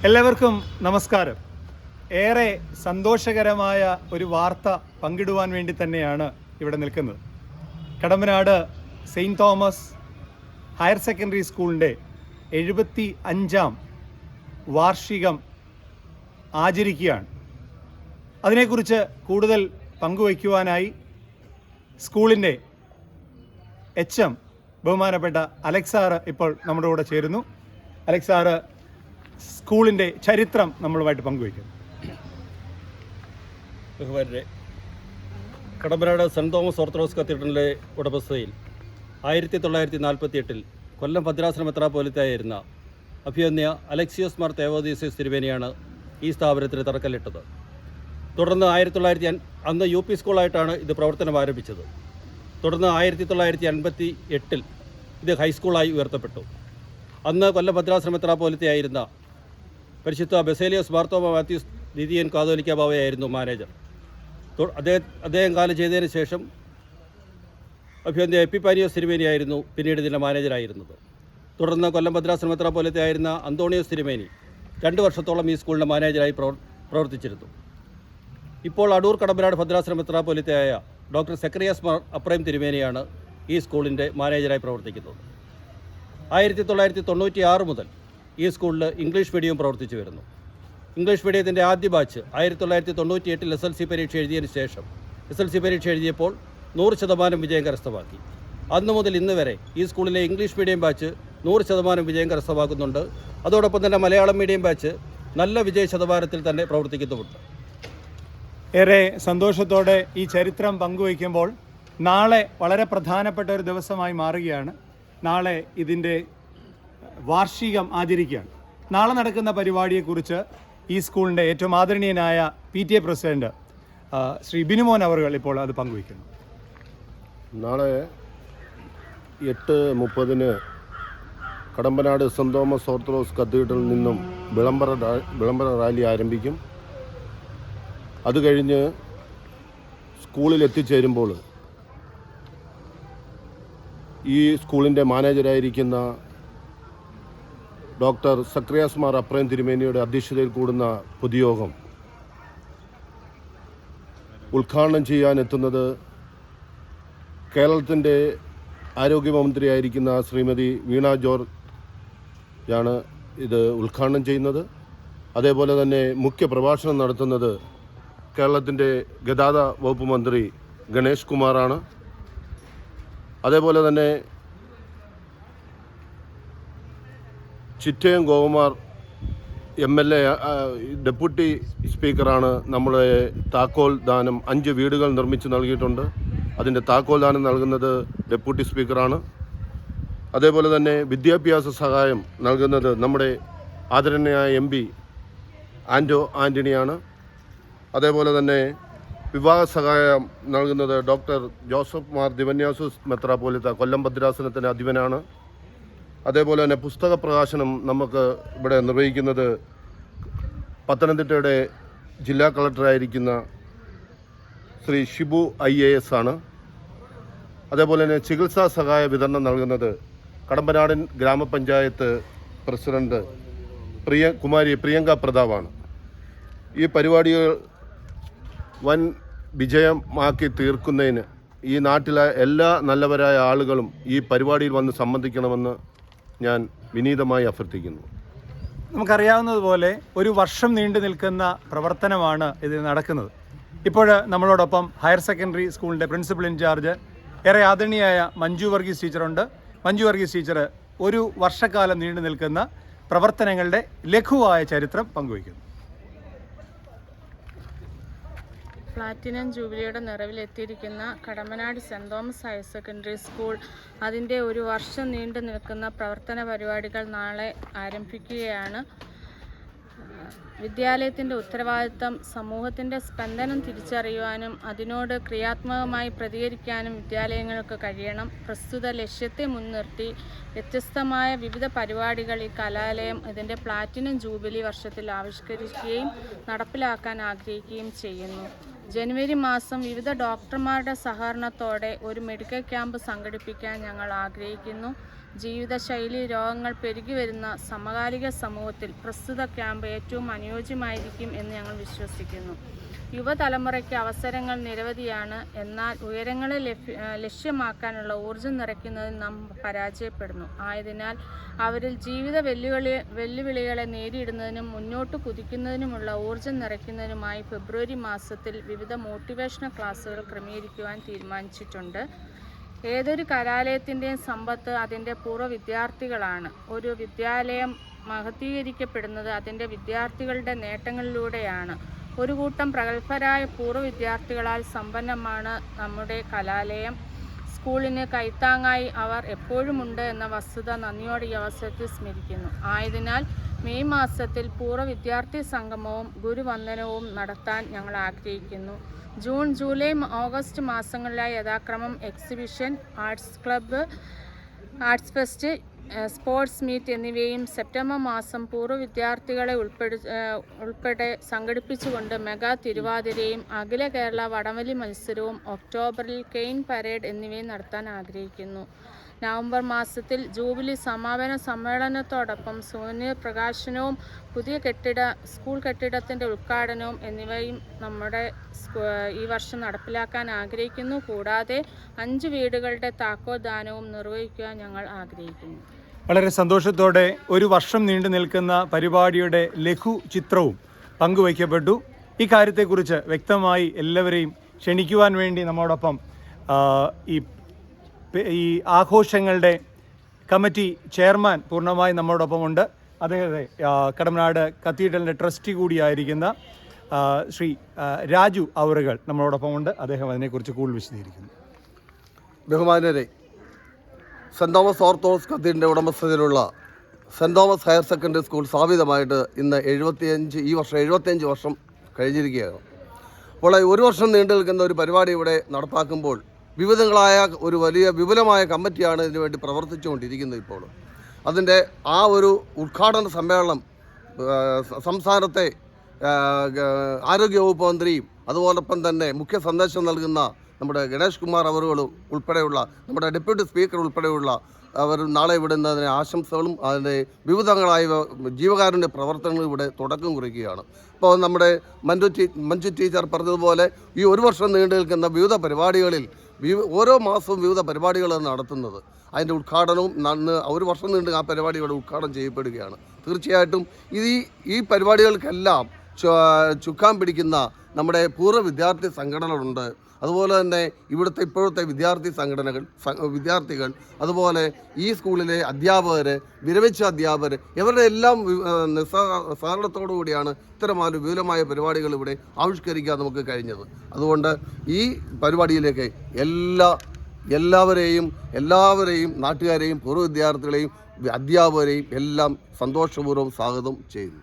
എല്ലാവർക്കും നമസ്കാരം. ഏറെ സന്തോഷകരമായ ഒരു വാർത്ത പങ്കിടുവാൻ വേണ്ടി തന്നെയാണ് ഇവിടെ നിൽക്കുന്നത്. Kadampanad saint Thomas higher secondary സ്കൂളിൻ്റെ 75ാം വാർഷികം ആചരിക്കുകയാണ്. അതിനെക്കുറിച്ച് കൂടുതൽ പങ്കുവയ്ക്കുവാനായി സ്കൂളിൻ്റെ HM ബഹുമാനപ്പെട്ട അലക്സ് സാറ് ഇപ്പോൾ നമ്മുടെ കൂടെ ചേരുന്നു. അലക്സ് സാറ് സ്കൂളിൻ്റെ ചരിത്രം നമ്മളുമായിട്ട് പങ്കുവയ്ക്കും. ബഹുമാനരെ, കടമ്പനാട് സെൻറ്റ് തോമസ് ഓർത്തഡോക്സ് കത്തീഡ്രലിൻ്റെ ഉടമസ്ഥതയിൽ 1948 കൊല്ലം ഭദ്രാസന മെത്രാപ്പോലീത്തായിരുന്ന അഭിവന്യ അലക്സിയോസ് മാർ തേവോദീസിയോസ് തിരുമേനിയാണ് ഈ സ്ഥാപനത്തിന് തറക്കല്ലിട്ടത്. തുടർന്ന് അന്ന് UP സ്കൂളായിട്ടാണ് ഇത് പ്രവർത്തനം ആരംഭിച്ചത്. തുടർന്ന് 1958 ഇത് ഹൈസ്കൂളായി ഉയർത്തപ്പെട്ടു. അന്ന് കൊല്ലം ഭദ്രാസന മെത്രാപ്പോലീത്തയായിരുന്ന പരിശുദ്ധ ബസേലിയോസ് മാർത്തോമ മാത്യൂസ് ദ്വിതീയൻ കാതോലിക്ക ബാവയായിരുന്നു മാനേജർ. അദ്ദേഹം കാലം ചെയ്തതിന് ശേഷം അഭിവന്യ എപ്പിപ്പാനിയോസ് തിരുമേനിയായിരുന്നു പിന്നീട് ഇതിൻ്റെ മാനേജറായിരുന്നത്. തുടർന്ന് കൊല്ലം ഭദ്രാസന മെത്രാപ്പോലീത്തയായിരുന്ന അന്തോണിയോസ് തിരുമേനി 2 വർഷത്തോളം ഈ സ്കൂളിൻ്റെ മാനേജറായി പ്രവർത്തിച്ചിരുന്നു. ഇപ്പോൾ അടൂർ കടമ്പനാട് ഭദ്രാസന മെത്രാപ്പോലീത്തയായ ഡോക്ടർ സെക്രിയാസ് മാർ അപ്രൈം തിരുമേനിയാണ് ഈ സ്കൂളിൻ്റെ മാനേജറായി പ്രവർത്തിക്കുന്നത്. 1996 മുതൽ ഈ സ്കൂളിൽ ഇംഗ്ലീഷ് മീഡിയം പ്രവർത്തിച്ചു വരുന്നു. ഇംഗ്ലീഷ് മീഡിയത്തിൻ്റെ ആദ്യ ബാച്ച് 1998 SLC പരീക്ഷ എഴുതിയതിന് ശേഷം SLC പരീക്ഷ എഴുതിയപ്പോൾ 100% വിജയം കരസ്ഥമാക്കി. അന്നു മുതൽ ഇന്ന് വരെ ഈ സ്കൂളിലെ ഇംഗ്ലീഷ് മീഡിയം ബാച്ച് 100% വിജയം കരസ്ഥമാക്കുന്നുണ്ട്. അതോടൊപ്പം തന്നെ മലയാളം മീഡിയം ബാച്ച് നല്ല വിജയ ശതമാനത്തിൽ തന്നെ പ്രവർത്തിക്കുന്നുമുണ്ട്. ഏറെ സന്തോഷത്തോടെ ഈ ചരിത്രം പങ്കുവയ്ക്കുമ്പോൾ നാളെ വളരെ പ്രധാനപ്പെട്ട ഒരു ദിവസമായി മാറുകയാണ്. നാളെ ഇതിൻ്റെ വാർഷികം ആചരിക്കുകയാണ്. നാളെ നടക്കുന്ന പരിപാടിയെക്കുറിച്ച് ഈ സ്കൂളിൻ്റെ ഏറ്റവും ആദരണീയനായ PTA പ്രസിഡന്റ് ശ്രീ ബിനുമോൻ അവർ ഇപ്പോൾ അത് പങ്കുവയ്ക്കുന്നു. നാളെ 8:30 കടമ്പനാട് സെൻറ്റ് തോമസ് ഓർത്തഡോക്സ് കത്തീഡ്രലിൽ നിന്നും വിളംബര റാലി ആരംഭിക്കും. അത് കഴിഞ്ഞ് സ്കൂളിൽ എത്തിച്ചേരുമ്പോൾ ഈ സ്കൂളിൻ്റെ മാനേജരായിരിക്കുന്ന ഡോക്ടർ സക്രിയാസ് മാർ അപ്രൈം തിരുമേനിയുടെ അധ്യക്ഷതയിൽ കൂടുന്ന പൊതുയോഗം ഉദ്ഘാടനം ചെയ്യാനെത്തുന്നത് കേരളത്തിൻ്റെ ആരോഗ്യമന്ത്രിയായിരിക്കുന്ന ശ്രീമതി വീണ ജോർജ് ആണ് ഇത് ഉദ്ഘാടനം ചെയ്യുന്നത്. അതേപോലെ തന്നെ മുഖ്യ പ്രഭാഷണം നടത്തുന്നത് കേരളത്തിൻ്റെ ഗതാഗത വകുപ്പ് മന്ത്രി ഗണേഷ് കുമാറാണ്. അതേപോലെ തന്നെ ചിറ്റയം ഗോകുമാർ MLA ഡെപ്യൂട്ടി സ്പീക്കറാണ് നമ്മളെ താക്കോൽ ദാനം 5 വീടുകൾ നിർമ്മിച്ച് നൽകിയിട്ടുണ്ട്. അതിൻ്റെ താക്കോൽ ദാനം നൽകുന്നത് ഡെപ്യൂട്ടി സ്പീക്കറാണ്. അതേപോലെ തന്നെ വിദ്യാഭ്യാസ സഹായം നൽകുന്നത് നമ്മുടെ ആദരണീയനായ MP ആൻറ്റോ ആൻ്റണിയാണ്. അതേപോലെ തന്നെ വിവാഹ സഹായം നൽകുന്നത് ഡോക്ടർ ജോസഫ് മാർ ദിവന്യാസൂസ് മെത്രാപ്പോലീത്ത കൊല്ലം ഭദ്രാസനത്തിൻ്റെ അധിപനാണ്. അതേപോലെ തന്നെ പുസ്തക പ്രകാശനം നമുക്ക് ഇവിടെ നിർവഹിക്കുന്നത് പത്തനംതിട്ടയുടെ ജില്ലാ കളക്ടറായിരിക്കുന്ന ശ്രീ ഷിബു IAS ആണ്. അതേപോലെ തന്നെ ചികിത്സാ സഹായ വിതരണം നൽകുന്നത് കടമ്പനാടൻ ഗ്രാമപഞ്ചായത്ത് പ്രസിഡന്റ് കുമാരി പ്രിയങ്ക പ്രതാപാണ്. ഈ പരിപാടികൾ വൻ വിജയമാക്കി തീർക്കുന്നതിന് ഈ നാട്ടിലെ എല്ലാ നല്ലവരായ ആളുകളും ഈ പരിപാടിയിൽ വന്ന് സംബന്ധിക്കണമെന്ന് ഞാൻ വിനീതമായി അഭ്യർത്ഥിക്കുന്നു. നമുക്കറിയാവുന്നതുപോലെ ഒരു വർഷം നീണ്ടു നിൽക്കുന്ന പ്രവർത്തനമാണ് ഇത് നടക്കുന്നത്. ഇപ്പോൾ നമ്മളോടൊപ്പം ഹയർ സെക്കൻഡറി സ്കൂളിൻ്റെ പ്രിൻസിപ്പൽ ഇൻചാർജ് ഏറെ ആദരണീയായ മഞ്ജു വർഗീസ് ടീച്ചറുണ്ട്. മഞ്ജു വർഗീസ് ടീച്ചർ ഒരു വർഷക്കാലം നീണ്ടു നിൽക്കുന്ന പ്രവർത്തനങ്ങളുടെ ലഘുവായ ചരിത്രം പങ്കുവയ്ക്കുന്നു. പ്ലാറ്റിനം ജൂബിലിയുടെ നിറവിലെത്തിയിരിക്കുന്ന Kadampanad saint Thomas higher secondary school അതിൻ്റെ ഒരു വർഷം നീണ്ടു നിൽക്കുന്ന പ്രവർത്തന പരിപാടികൾ നാളെ ആരംഭിക്കുകയാണ്. വിദ്യാലയത്തിൻ്റെ ഉത്തരവാദിത്തം സമൂഹത്തിൻ്റെ സ്പന്ദനം തിരിച്ചറിയുവാനും അതിനോട് ക്രിയാത്മകമായി പ്രതികരിക്കാനും വിദ്യാലയങ്ങൾക്ക് കഴിയണം. പ്രസ്തുത ലക്ഷ്യത്തെ മുൻനിർത്തി വ്യത്യസ്തമായ വിവിധ പരിപാടികൾ ഈ കലാലയം ഇതിൻ്റെ പ്ലാറ്റിനം ജൂബിലി വർഷത്തിൽ ആവിഷ്കരിക്കുകയും നടപ്പിലാക്കാൻ ആഗ്രഹിക്കുകയും ചെയ്യുന്നു. ജനുവരി മാസം വിവിധ ഡോക്ടർമാരുടെ സഹകരണത്തോടെ ഒരു മെഡിക്കൽ ക്യാമ്പ് സംഘടിപ്പിക്കാൻ ഞങ്ങൾ ആഗ്രഹിക്കുന്നു. ജീവിതശൈലി രോഗങ്ങൾ പെരുകി വരുന്ന സമകാലിക സമൂഹത്തിൽ പ്രസ്തുത ക്യാമ്പ് ഏറ്റവും അനുയോജ്യമായിരിക്കും എന്ന് ഞങ്ങൾ വിശ്വസിക്കുന്നു. യുവതലമുറയ്ക്ക് അവസരങ്ങൾ നിരവധിയാണ്. എന്നാൽ ഉയരങ്ങളെ ലക്ഷ്യമാക്കാനുള്ള ഊർജ്ജം നിറയ്ക്കുന്നതിൽ നാം പരാജയപ്പെടുന്നു. ആയതിനാൽ അവരിൽ ജീവിത വെല്ലുവിളികളെ നേരിടുന്നതിനും മുന്നോട്ട് കുതിക്കുന്നതിനുമുള്ള ഊർജ്ജം നിറയ്ക്കുന്നതിനുമായി ഫെബ്രുവരി മാസത്തിൽ വിവിധ മോട്ടിവേഷണൽ ക്ലാസുകൾ ക്രമീകരിക്കുവാൻ തീരുമാനിച്ചിട്ടുണ്ട്. ഏതൊരു കലാലയത്തിൻ്റെയും സമ്പത്ത് അതിൻ്റെ പൂർവ്വ വിദ്യാർത്ഥികളാണ്. ഒരു വിദ്യാലയം മഹത്വീകരിക്കപ്പെടുന്നത് അതിൻ്റെ വിദ്യാർത്ഥികളുടെ നേട്ടങ്ങളിലൂടെയാണ്. ഒരു കൂട്ടം പ്രഗത്ഭരായ പൂർവ്വ വിദ്യാർത്ഥികളാൽ സമ്പന്നമാണ് നമ്മുടെ കലാലയം. സ്കൂളിന് കൈത്താങ്ങായി അവർ എപ്പോഴുമുണ്ട് എന്ന വസ്തുത നന്ദിയോടെ ഈ അവസരത്തിൽ സ്മരിക്കുന്നു. ആയതിനാൽ മെയ് മാസത്തിൽ പൂർവ്വ വിദ്യാർത്ഥി സംഗമവും ഗുരുവന്ദനവും നടത്താൻ ഞങ്ങൾ ആഗ്രഹിക്കുന്നു. ജൂൺ, ജൂലൈ, ഓഗസ്റ്റ് മാസങ്ങളിലായി യഥാക്രമം exhibition, arts club, arts fest, sports meet എന്നിവയും സെപ്റ്റംബർ മാസം പൂർവ്വ വിദ്യാർത്ഥികളെ ഉൾപ്പെടെ സംഘടിപ്പിച്ചുകൊണ്ട് മെഗാ തിരുവാതിരയും അഖില കേരള വടംവലി മത്സരവും ഒക്ടോബറിൽ കെയിൻ പരേഡ് എന്നിവയും നടത്താൻ ആഗ്രഹിക്കുന്നു. നവംബർ മാസത്തിൽ ജൂബിലി സമാപന സമ്മേളനത്തോടൊപ്പം സുവനീർ പ്രകാശനവും പുതിയ സ്കൂൾ കെട്ടിടത്തിൻ്റെ ഉദ്ഘാടനവും എന്നിവയും നമ്മുടെ ഈ വർഷം നടപ്പിലാക്കാൻ ആഗ്രഹിക്കുന്നു. കൂടാതെ 5 വീടുകളുടെ താക്കോൽദാനവും നിർവഹിക്കുവാൻ ഞങ്ങൾ ആഗ്രഹിക്കുന്നു. വളരെ സന്തോഷത്തോടെ ഒരു വർഷം നീണ്ടു നിൽക്കുന്ന പരിപാടിയുടെ ലഘു ചിത്രവും പങ്കുവയ്ക്കപ്പെട്ടു. ഈ കാര്യത്തെക്കുറിച്ച് വ്യക്തമായി എല്ലാവരെയും ക്ഷണിക്കുവാൻ വേണ്ടി നമ്മോടൊപ്പം ഈ ആഘോഷങ്ങളുടെ കമ്മിറ്റി ചെയർമാൻ പൂർണ്ണമായി നമ്മോടൊപ്പമുണ്ട്. അദ്ദേഹത്തെ കടമ്പനാട് കത്തീഡ്രലിൻ്റെ ട്രസ്റ്റി കൂടിയായിരിക്കുന്ന ശ്രീ രാജു അവറുകൾ നമ്മളോടൊപ്പമുണ്ട്. അദ്ദേഹം അതിനെക്കുറിച്ച് കൂടുതൽ വിശദീകരിക്കുന്നു. ബഹുമാനരെ, സെൻറ് തോമസ് ഓർത്തഡോക്സ് കത്തീഡ്രലിൻ്റെ ഉടമസ്ഥതയിലുള്ള saint Thomas higher secondary school സ്ഥാപിതമായിട്ട് ഇന്ന് ഈ വർഷം 75 വർഷം കഴിഞ്ഞിരിക്കുകയാണ്. അപ്പോൾ ഒരു വർഷം നീണ്ടു നിൽക്കുന്ന ഒരു പരിപാടി ഇവിടെ നടപ്പാക്കുമ്പോൾ വിവിധങ്ങളായ ഒരു വലിയ വിപുലമായ കമ്മിറ്റിയാണ് ഇതിനു വേണ്ടി പ്രവർത്തിച്ചുകൊണ്ടിരിക്കുന്നത്. ഇപ്പോൾ അതിൻ്റെ ആ ഒരു ഉദ്ഘാടന സമ്മേളനം സംസ്ഥാനത്തെ ആരോഗ്യവകുപ്പ് മന്ത്രിയും അതുപോലൊപ്പം തന്നെ മുഖ്യ സന്ദേശം നൽകുന്ന നമ്മുടെ ഗണേഷ് കുമാർ അവറുകളും ഉൾപ്പെടെയുള്ള നമ്മുടെ ഡെപ്യൂട്ടി സ്പീക്കർ ഉൾപ്പെടെയുള്ള അവർ നാളെ വിടുന്നതിന് ആശംസകളും അതിൻ്റെ വിവിധങ്ങളായ ജീവകാരുണ്യ പ്രവർത്തനങ്ങളും ഇവിടെ തുടക്കം കുറിക്കുകയാണ്. ഇപ്പോൾ നമ്മുടെ മഞ്ജു ടീച്ചർ പറഞ്ഞതുപോലെ ഈ ഒരു വർഷം നീണ്ടു നിൽക്കുന്ന വിവിധ പരിപാടികളിൽ ഓരോ മാസവും വിവിധ പരിപാടികളാണ് നടത്തുന്നത്. അതിൻ്റെ ഉദ്ഘാടനവും ഒരു വർഷം നീണ്ട് ആ പരിപാടിയുടെ ഉദ്ഘാടനം ചെയ്യപ്പെടുകയാണ്. തീർച്ചയായിട്ടും ഈ പരിപാടികൾക്കെല്ലാം ചുക്കാൻ പിടിക്കുന്ന നമ്മുടെ പൂർവ്വ വിദ്യാർത്ഥി സംഘടനകളുണ്ട്. അതുപോലെ തന്നെ ഇപ്പോഴത്തെ വിദ്യാർത്ഥികൾ അതുപോലെ ഈ സ്കൂളിലെ അധ്യാപകർ, വിരമിച്ച അധ്യാപകർ, ഇവരുടെ എല്ലാം സഹകരണത്തോടു കൂടിയാണ് ഇത്തരമായ വിപുലമായ പരിപാടികൾ ഇവിടെ ആവിഷ്കരിക്കാൻ നമുക്ക് കഴിഞ്ഞത്. അതുകൊണ്ട് ഈ പരിപാടിയിലേക്ക് എല്ലാവരെയും നാട്ടുകാരെയും പൂർവ്വ വിദ്യാർത്ഥികളെയും അധ്യാപകരെയും എല്ലാം സന്തോഷപൂർവ്വം സ്വാഗതം ചെയ്യുന്നു.